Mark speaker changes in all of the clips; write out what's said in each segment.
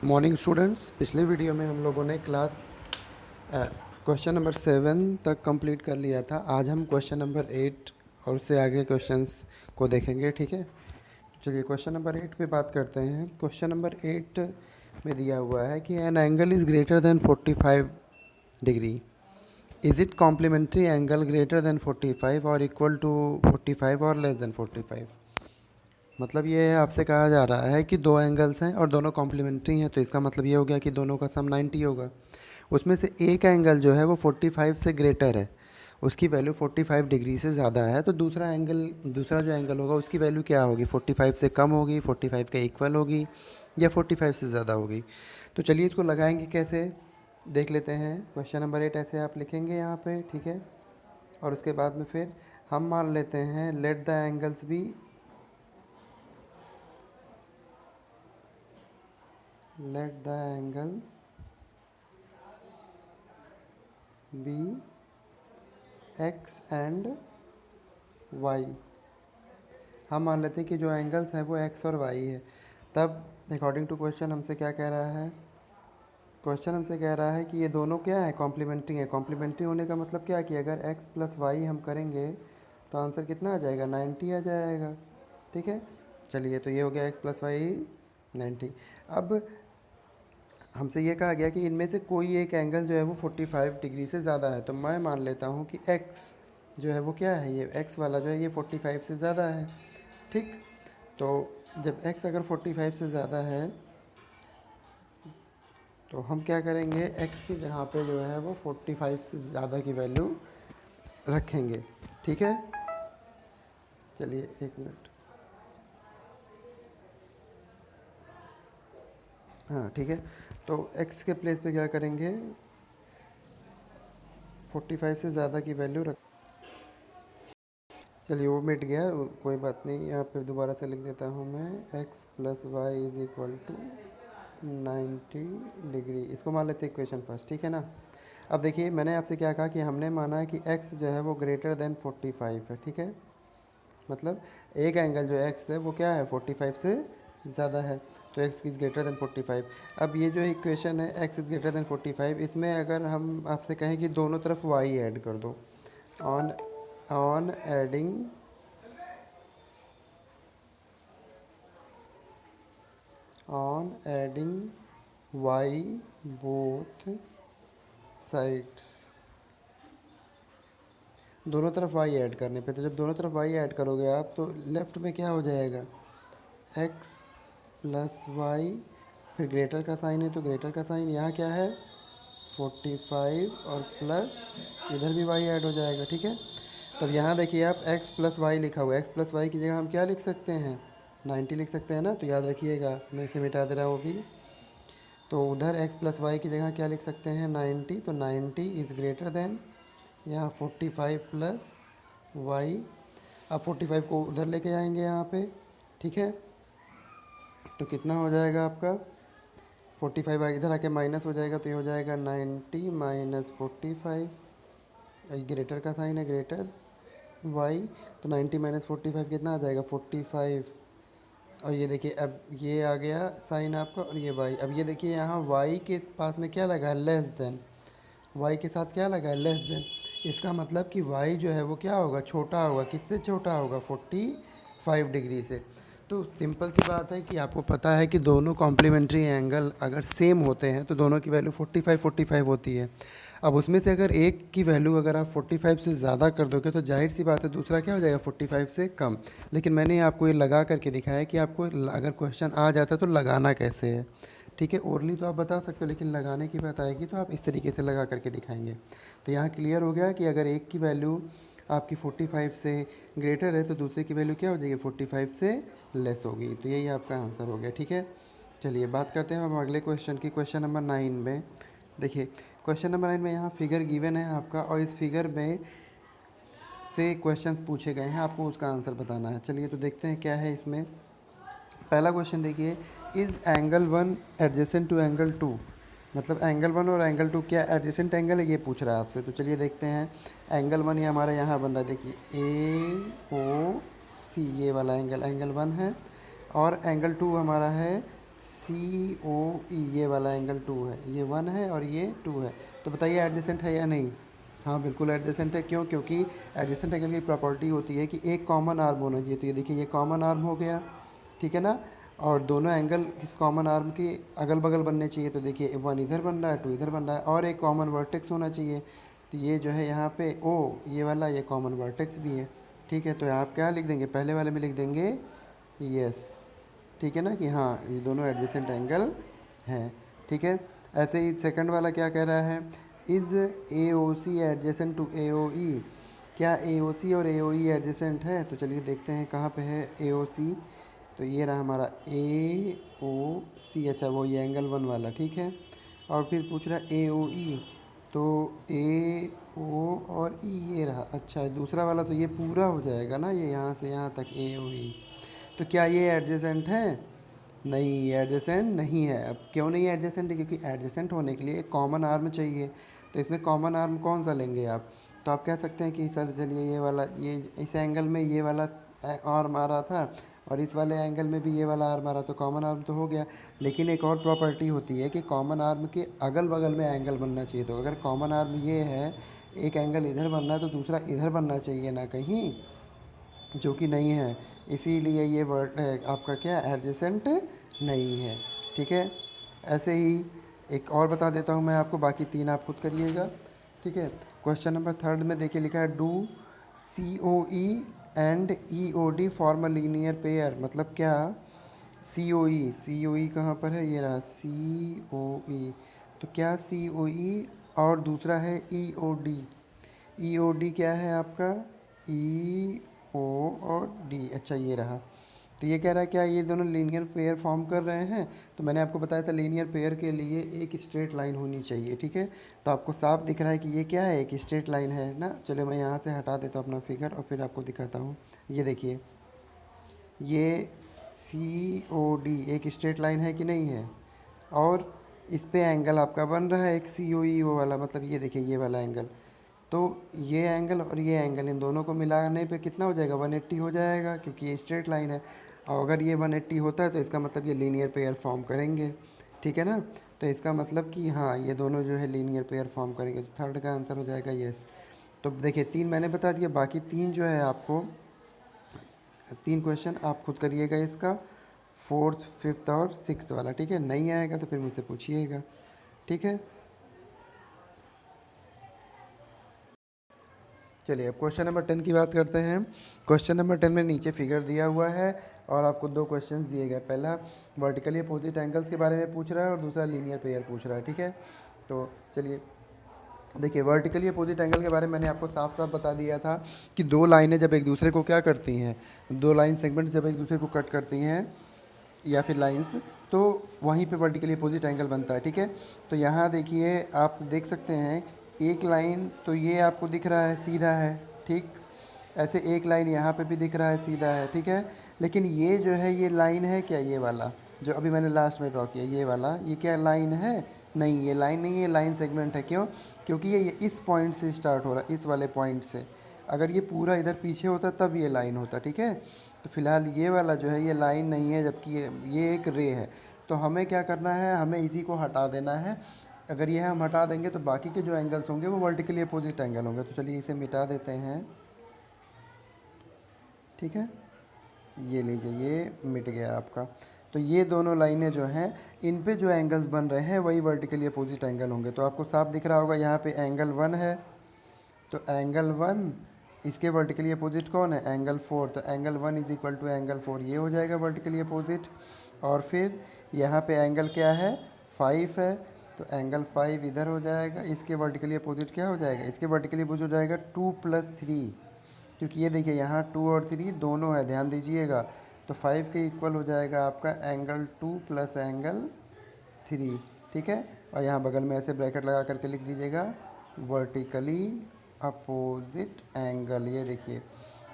Speaker 1: Morning students, पिछले video में हम लोगों ने क्लास क्वेश्चन नंबर 7 तक कंप्लीट कर लिया था। आज हम क्वेश्चन नंबर 8 और उससे आगे क्वेश्चंस को देखेंगे। ठीक है, चलिए क्वेश्चन नंबर 8 पे बात करते हैं। क्वेश्चन नंबर 8 में दिया हुआ है कि an angle is greater than 45 degree. Is it complementary angle greater than 45 और इक्वल टू 45 और लेस देन 45। मतलब ये आपसे कहा जा रहा है कि दो एंगल्स हैं और दोनों कॉम्प्लीमेंट्री हैं, तो इसका मतलब ये हो गया कि दोनों का सम 90 होगा। उसमें से एक एंगल जो है वो 45 से ग्रेटर है, उसकी वैल्यू 45 डिग्री से ज़्यादा है। तो दूसरा जो एंगल होगा उसकी वैल्यू क्या होगी? 45 से कम होगी, 45 के इक्वल होगी, या 45 से ज़्यादा होगी। तो चलिए इसको लगाएंगे कैसे, देख लेते हैं। क्वेश्चन नंबर 8 ऐसे आप लिखेंगे यहाँ पे, ठीक है। और उसके बाद में फिर हम मान लेते हैं let the angles be let the angles be x and y। हम मान लेते हैं कि जो एंगल्स हैं वो x और y है। तब अकॉर्डिंग टू क्वेश्चन हमसे क्या कह रहा है? क्वेश्चन हमसे कह रहा है कि ये दोनों क्या है? कॉम्प्लीमेंट्री है। कॉम्प्लीमेंट्री होने का मतलब क्या कि अगर x प्लस वाई हम करेंगे तो आंसर कितना आ जाएगा? 90 आ जाएगा। ठीक है, चलिए तो ये हो गया x प्लस वाई 90। अब हमसे ये कहा गया कि इनमें से कोई एक एंगल जो है वो 45 डिग्री से ज़्यादा है। तो मैं मान लेता हूँ कि x जो है वो क्या है, ये x वाला जो है ये 45 से ज़्यादा है। ठीक, तो जब x अगर 45 से ज़्यादा है तो हम क्या करेंगे, x की जगह पे जो है वो 45 से ज़्यादा की वैल्यू रखेंगे। ठीक है, चलिए एक मिनट। हाँ ठीक है, तो x के प्लेस पे क्या करेंगे, 45 से ज़्यादा की वैल्यू रख। चलिए वो मिट गया, कोई बात नहीं। यहाँ पे दोबारा से लिख देता हूँ मैं, x plus Y is equal to 90 degree. इसको मान लेते हैं इक्वेशन फर्स्ट, ठीक है ना। अब देखिए मैंने आपसे क्या कहा कि हमने माना है कि x जो है वो ग्रेटर देन 45 है। ठीक है, मतलब एक एंगल जो x है वो क्या है, 45 से ज़्यादा है। तो x इज़ ग्रेटर देन 45। अब ये जो इक्वेशन है x इज़ ग्रेटर देन 45, इसमें अगर हम आपसे कहें कि दोनों तरफ y ऐड कर दो, on on adding on adding y both sides, दोनों तरफ y ऐड करने पे, तो जब दोनों तरफ y ऐड करोगे आप तो लेफ़्ट में क्या हो जाएगा, x प्लस वाई, फिर ग्रेटर का साइन है तो ग्रेटर का साइन, यहाँ क्या है 45 और प्लस इधर भी y ऐड हो जाएगा। ठीक है, तब यहाँ देखिए आप x प्लस वाई लिखा हुआ है, x प्लस वाई की जगह हम क्या लिख सकते हैं, 90 लिख सकते हैं ना। तो याद रखिएगा, मैं इसे मिटा दे रहा हूँ अभी। तो उधर x प्लस वाई की जगह क्या लिख सकते हैं, 90। तो 90 इज़ ग्रेटर देन यहाँ 45 प्लस वाई। अब 45 को उधर लेके जाएंगे यहाँ पे, ठीक है। तो कितना हो जाएगा आपका, 45 इधर आके माइनस हो जाएगा, तो ये हो जाएगा 90 माइनस 45। ग्रेटर का साइन है, ग्रेटर वाई। तो 90 माइनस 45 कितना आ जाएगा, 45। और ये देखिए अब ये आ गया साइन आपका, और ये वाई। अब ये देखिए यहाँ वाई के पास में क्या लगा है, लेस देन। वाई के साथ क्या लगा है, लेस देन। इसका मतलब कि वाई जो है वो क्या होगा, छोटा होगा। किससे छोटा होगा, 45 डिग्री से। तो सिंपल सी बात है कि आपको पता है कि दोनों कॉम्प्लीमेंट्री एंगल अगर सेम होते हैं तो दोनों की वैल्यू 45 होती है। अब उसमें से अगर एक की वैल्यू अगर आप 45 से ज़्यादा कर दोगे तो जाहिर सी बात है दूसरा क्या हो जाएगा, 45 से कम। लेकिन मैंने आपको ये लगा करके दिखाया कि आपको अगर क्वेश्चन आ जाता है तो लगाना कैसे है। ठीक है, ओरली तो आप बता सकते हो, लेकिन लगाने की बात आएगी तो आप इस तरीके से लगा करके दिखाएंगे। तो यहाँ क्लियर हो गया कि अगर एक की वैल्यू आपकी 45 से ग्रेटर है तो दूसरे की वैल्यू क्या हो जाएगी, 45 से लेस होगी। तो यही आपका आंसर हो गया। ठीक है, चलिए बात करते हैं हम अगले क्वेश्चन की, क्वेश्चन नंबर 9 में। देखिए क्वेश्चन नंबर 9 में यहाँ फिगर गिवन है आपका, और इस फिगर में से क्वेश्चंस पूछे गए हैं, आपको उसका आंसर बताना है। चलिए तो देखते हैं क्या है इसमें। पहला क्वेश्चन देखिए, is angle 1 adjacent to angle 2। मतलब एंगल 1 और एंगल 2 क्या एडजेसेंट एंगल है, ये पूछ रहा है आपसे। तो चलिए देखते हैं। एंगल 1 ये हमारा यहाँ बन रहा है, देखिए ए ओ सी, ये वाला एंगल एंगल 1 है। और एंगल 2 हमारा है COE ये वाला एंगल 2 है, ये 1 है और ये 2 है। तो बताइए एडजेसेंट है या नहीं? हाँ बिल्कुल एडजेसेंट है। क्यों? क्योंकि एडजेसेंट एंगल की प्रॉपर्टी होती है कि एक कॉमन आर्म होना चाहिए। तो ये देखिए ये कॉमन आर्म हो गया, ठीक है ना। और दोनों एंगल किस कॉमन आर्म के अगल बगल बनने चाहिए। तो देखिए 1 इधर बन रहा है, 2 इधर बन रहा है, और एक कॉमन वर्टेक्स होना चाहिए। तो ये जो है यहाँ पे ओ ये वाला ये कॉमन वर्टेक्स भी है, ठीक है। तो आप क्या लिख देंगे? पहले वाले में लिख देंगे यस, ठीक है ना, कि हाँ ये दोनों एडजेसेंट एंगल हैं, ठीक है। ऐसे ही सेकंड वाला क्या कह रहा है? Is AOC adjacent to AOE? क्या AOC और AOE एडजेसेंट है? तो चलिए देखते हैं कहाँ पे है AOC। तो ये रहा हमारा AOC, अच्छा वो ये एंगल 1 वाला, ठीक है। और फिर पूछ रहा है AOE, तो AO और E ये रहा, अच्छा दूसरा वाला तो ये पूरा हो जाएगा ना, ये यहाँ से यहाँ तक AOE। तो क्या ये एडजेसेंट है? नहीं, ये एडजेसेंट नहीं है। अब क्यों नहीं एडजेसेंट है? क्योंकि एडजेसेंट होने के लिए एक कॉमन आर्म चाहिए। तो इसमें कॉमन आर्म कौन सा लेंगे आप? तो आप कह सकते हैं कि सर चलिए ये वाला, ये इस एंगल में ये वाला आर्म आ रहा था और इस वाले एंगल में भी ये वाला आर्म आ रहा, तो कॉमन आर्म तो हो गया। लेकिन एक और प्रॉपर्टी होती है कि कॉमन आर्म के अगल बगल में एंगल बनना चाहिए। तो अगर कॉमन आर्म ये है, एक एंगल इधर बनना है तो दूसरा इधर बनना चाहिए ना कहीं, जो कि नहीं है। इसीलिए ये वर्ड आपका क्या एडजेसेंट नहीं है, ठीक है। ऐसे ही एक और बता देता हूँ मैं आपको, बाकी तीन आप खुद करिएगा, ठीक है। क्वेश्चन नंबर थर्ड में देखिए लिखा है do COE and EOD form a linear pair. मतलब क्या? COE कहाँ पर है? ये रहा COE। तो क्या COE और दूसरा है EOD क्या है आपका? EOD, अच्छा ये रहा। तो ये कह रहा है क्या ये दोनों लीनियर पेयर फॉर्म कर रहे हैं? तो मैंने आपको बताया था लीनियर पेयर के लिए एक स्ट्रेट लाइन होनी चाहिए, ठीक है। तो आपको साफ दिख रहा है कि ये क्या है? एक स्ट्रेट लाइन है ना। चलो मैं यहाँ से हटा देता हूँ अपना फिगर और फिर आपको दिखाता हूँ। ये देखिए ये COD एक स्ट्रेट लाइन है कि नहीं है? और इस पे एंगल आपका बन रहा है एक COE वो वाला, मतलब ये देखिए ये वाला एंगल। तो ये एंगल और ये एंगल इन दोनों को मिलाने पे कितना हो जाएगा? 180 हो जाएगा, क्योंकि ये स्ट्रेट लाइन है। और अगर ये 180 होता है तो इसका मतलब ये लीनियर पेयर फॉर्म करेंगे, ठीक है ना। तो इसका मतलब कि हाँ ये दोनों जो है लीनियर पेयर फॉर्म करेंगे। तो थर्ड का आंसर हो जाएगा यस। तो देखिए तीन मैंने बता दिया, बाकी तीन जो है आपको, तीन क्वेश्चन आप खुद करिएगा इसका, फोर्थ फिफ्थ और सिक्स वाला, ठीक है। नहीं आएगा तो फिर मुझसे पूछिएगा, ठीक है। चलिए अब क्वेश्चन नंबर 10 की बात करते हैं। क्वेश्चन नंबर 10 में नीचे फिगर दिया हुआ है और आपको दो क्वेश्चंस दिए गए। पहला वर्टिकली अपोजिट एंगल्स के बारे में पूछ रहा है और दूसरा लीनियर पेयर पूछ रहा है, ठीक है। तो चलिए देखिए वर्टिकली अपोजिट एंगल के बारे में मैंने आपको साफ साफ बता दिया था कि दो लाइनें जब एक दूसरे को क्या करती हैं, दो लाइन सेगमेंट जब एक दूसरे को कट करती हैं या फिर लाइंस, तो वहीं पे वर्टिकली अपोजिट एंगल बनता है, ठीक है। तो यहाँ देखिए आप देख सकते हैं एक लाइन तो ये आपको दिख रहा है सीधा है, ठीक। ऐसे एक लाइन यहाँ पे भी दिख रहा है सीधा है, ठीक है। लेकिन ये जो है ये लाइन है क्या? ये वाला जो अभी मैंने लास्ट में ड्रॉ किया ये वाला, ये क्या लाइन है? नहीं, ये लाइन नहीं है, लाइन सेगमेंट है। क्यों? क्योंकि ये इस पॉइंट से स्टार्ट हो रहा है, इस वाले पॉइंट से। अगर ये पूरा इधर पीछे होता तब ये लाइन होता, ठीक है। तो फिलहाल ये वाला जो है ये लाइन नहीं है, जबकि ये एक रे है। तो हमें क्या करना है? हमें इसी को हटा देना है। अगर ये हम हटा देंगे तो बाकी के जो एंगल्स होंगे वो वर्टिकली अपोजिट एंगल होंगे। तो चलिए इसे मिटा देते हैं, ठीक है। ये लीजिए ये मिट गया आपका। तो ये दोनों लाइनें जो हैं इन पे जो एंगल्स बन रहे हैं वही वर्टिकली अपोजिट एंगल होंगे। तो आपको साफ दिख रहा होगा यहाँ पे एंगल 1 है, तो एंगल 1 इसके वर्टिकली अपोजिट कौन है? एंगल 4। तो angle 1 is equal to angle 4, ये हो जाएगा वर्टिकली अपोजिट। और फिर यहाँ पे एंगल क्या है? 5 है, तो एंगल 5 इधर हो जाएगा। इसके वर्टिकली अपोजिट क्या हो जाएगा? इसके वर्टिकली अपोजिट हो जाएगा 2+3, क्योंकि ये देखिए यहाँ 2 और 3 दोनों है, ध्यान दीजिएगा। तो 5 के इक्वल हो जाएगा आपका एंगल 2 प्लस एंगल 3, ठीक है। और यहाँ बगल में ऐसे ब्रैकेट लगा करके लिख दीजिएगा वर्टिकली अपोजिट एंगल। ये देखिए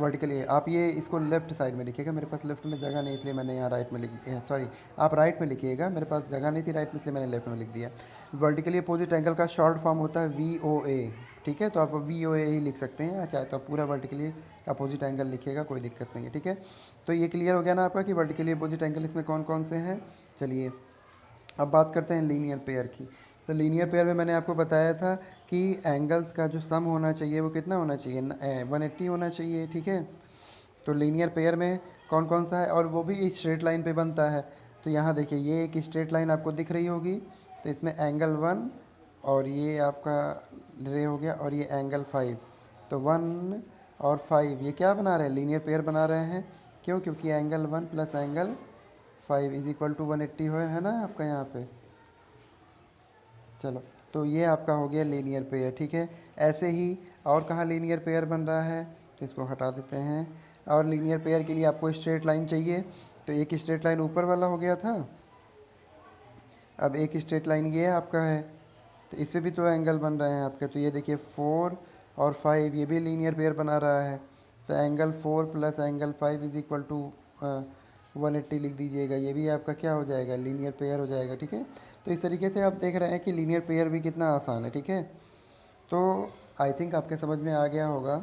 Speaker 1: वर्टिकली, आप ये इसको लेफ्ट साइड में लिखिएगा, मेरे पास लेफ्ट में जगह नहीं इसलिए मैंने यहाँ राइट में लिख दिया, सॉरी आप राइट में लिखिएगा, मेरे पास जगह नहीं थी राइट में इसलिए मैंने लेफ्ट में लिख दिया। वर्टिकली अपोजिट एंगल का शॉर्ट फॉर्म होता है VOA, ठीक है। तो आप VOA ही लिख सकते हैं, चाहे तो आप पूरा वर्टिकली अपोजिट एंगल लिखिएगा, कोई दिक्कत नहीं है, ठीक है। तो ये क्लियर हो गया ना आपका कि वर्टिकली अपोजिट एंगल इसमें कौन कौन से हैं? चलिए अब बात करते हैं लीनियर पेयर की। तो लीनियर पेयर में मैंने आपको बताया था कि एंगल्स का जो सम होना चाहिए वो कितना होना चाहिए, 180 होना चाहिए, ठीक है। तो लीनियर पेयर में कौन कौन सा है, और वो भी इस स्ट्रेट लाइन पे बनता है। तो यहाँ देखिए ये एक स्ट्रेट लाइन आपको दिख रही होगी, तो इसमें एंगल 1 और ये आपका रे हो गया, और ये एंगल 5। तो 1 और 5 ये क्या बना रहे हैं, लीनियर पेयर बना रहे हैं। क्यों, क्योंकि angle 1 plus angle 5 is equal to 180 है ना आपका यहाँ पे। चलो, तो ये आपका हो गया लीनियर पेयर, ठीक है। ऐसे ही और कहाँ लीनियर पेयर बन रहा है, तो इसको हटा देते हैं। और लीनियर पेयर के लिए आपको स्ट्रेट लाइन चाहिए, तो एक स्ट्रेट लाइन ऊपर वाला हो गया था, अब एक स्ट्रेट लाइन ये आपका है, तो इस पे भी तो एंगल बन रहे हैं आपके। तो ये देखिए 4 और 5 ये भी लीनियर पेयर बना रहा है। तो angle 4 plus angle 5 is equal to 180 लिख दीजिएगा, ये भी आपका क्या हो जाएगा, लीनियर पेयर हो जाएगा, ठीक है। तो इस तरीके से आप देख रहे हैं कि लीनियर पेयर भी कितना आसान है, ठीक है। तो आई थिंक आपके समझ में आ गया होगा,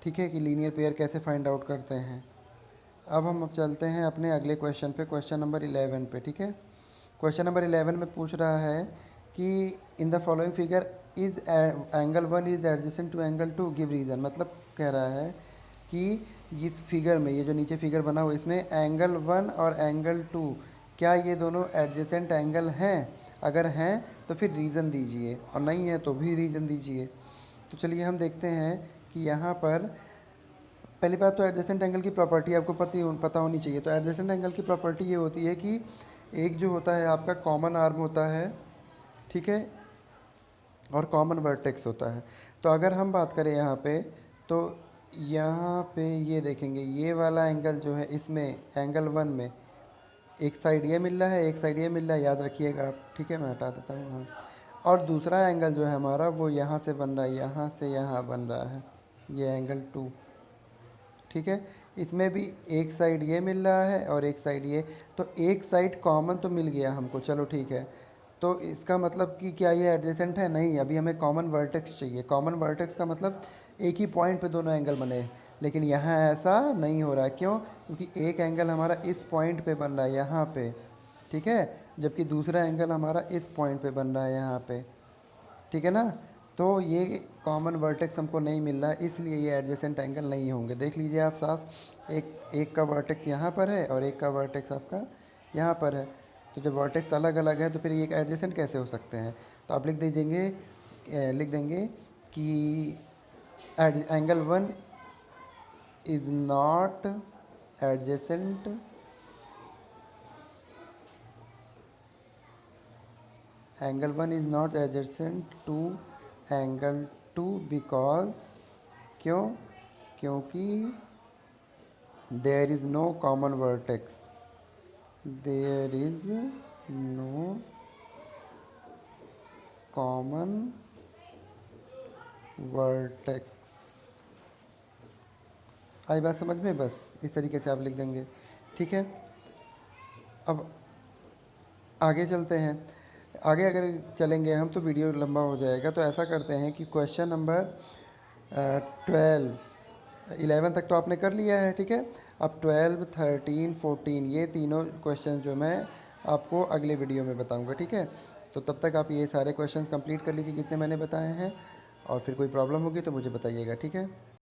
Speaker 1: ठीक है, कि लीनियर पेयर कैसे फाइंड आउट करते हैं। अब चलते हैं अपने अगले क्वेश्चन पे, क्वेश्चन नंबर 11 पे, ठीक है। क्वेश्चन नंबर 11 में पूछ रहा है कि in the following figure is angle 1 is adjacent to angle 2, give reason. मतलब कह रहा है कि इस फिगर में, ये जो नीचे फिगर बना हुआ इसमें एंगल 1 और एंगल 2 क्या ये दोनों एडजेसेंट एंगल हैं, अगर हैं तो फिर रीज़न दीजिए, और नहीं है तो भी रीज़न दीजिए। तो चलिए हम देखते हैं कि यहाँ पर पहली बात तो एडजेसेंट एंगल की प्रॉपर्टी आपको पता होनी चाहिए। तो एडजेसेंट एंगल की प्रॉपर्टी ये होती है कि एक जो होता है आपका कॉमन आर्म होता है, ठीक है, और कॉमन वर्टेक्स होता है। तो अगर हम बात करें यहाँ पे, तो यहाँ पे ये देखेंगे ये वाला एंगल जो है, इसमें एंगल 1 में एक साइड ये मिल रहा है, एक साइड ये मिल रहा है, याद रखिएगा आप, ठीक है। मैं हटा देता हूँ, हाँ। और दूसरा एंगल जो है हमारा वो यहाँ से बन रहा है, यहाँ से यहाँ बन रहा है, ये एंगल 2, ठीक है। इसमें भी एक साइड ये मिल रहा है और एक साइड ये, तो एक साइड कॉमन तो मिल गया हमको, चलो ठीक है। तो इसका मतलब कि क्या ये एडजेसेंट है, नहीं, अभी हमें कॉमन वर्टेक्स चाहिए। कॉमन वर्टेक्स का मतलब एक ही पॉइंट पे दोनों एंगल बने, लेकिन यहाँ ऐसा नहीं हो रहा है। क्यों, क्योंकि एक एंगल हमारा इस पॉइंट पे बन रहा है यहाँ पे, ठीक है, जबकि दूसरा एंगल हमारा इस पॉइंट पे बन रहा है यहाँ पे, ठीक है ना। तो ये कॉमन वर्टेक्स हमको नहीं मिल रहा है, इसलिए ये एडजेसेंट एंगल नहीं होंगे। देख लीजिए आप साफ, एक का वर्टेक्स यहाँ पर है और एक का वर्टेक्स आपका यहाँ पर है। तो जब वर्टेक्स अलग अलग है तो फिर ये एडजेसेंट कैसे हो सकते हैं। तो आप लिख देंगे कि angle 1 is not adjacent angle 1 is not adjacent to angle 2 because, क्यों, क्योंकि there is no common vertex, there is no common vertex. आई बात समझ में, बस इस तरीके से आप लिख देंगे, ठीक है। अब आगे चलते हैं, आगे अगर चलेंगे हम तो वीडियो लंबा हो जाएगा। तो ऐसा करते हैं कि क्वेश्चन नंबर 11 तक तो आपने कर लिया है, ठीक है। अब 12, 13, 14 ये तीनों क्वेश्चन जो मैं आपको अगले वीडियो में बताऊंगा, ठीक है। तो तब तक आप ये सारे क्वेश्चंस कंप्लीट कर लीजिए जितने मैंने बताए हैं, और फिर कोई प्रॉब्लम होगी तो मुझे बताइएगा, ठीक है।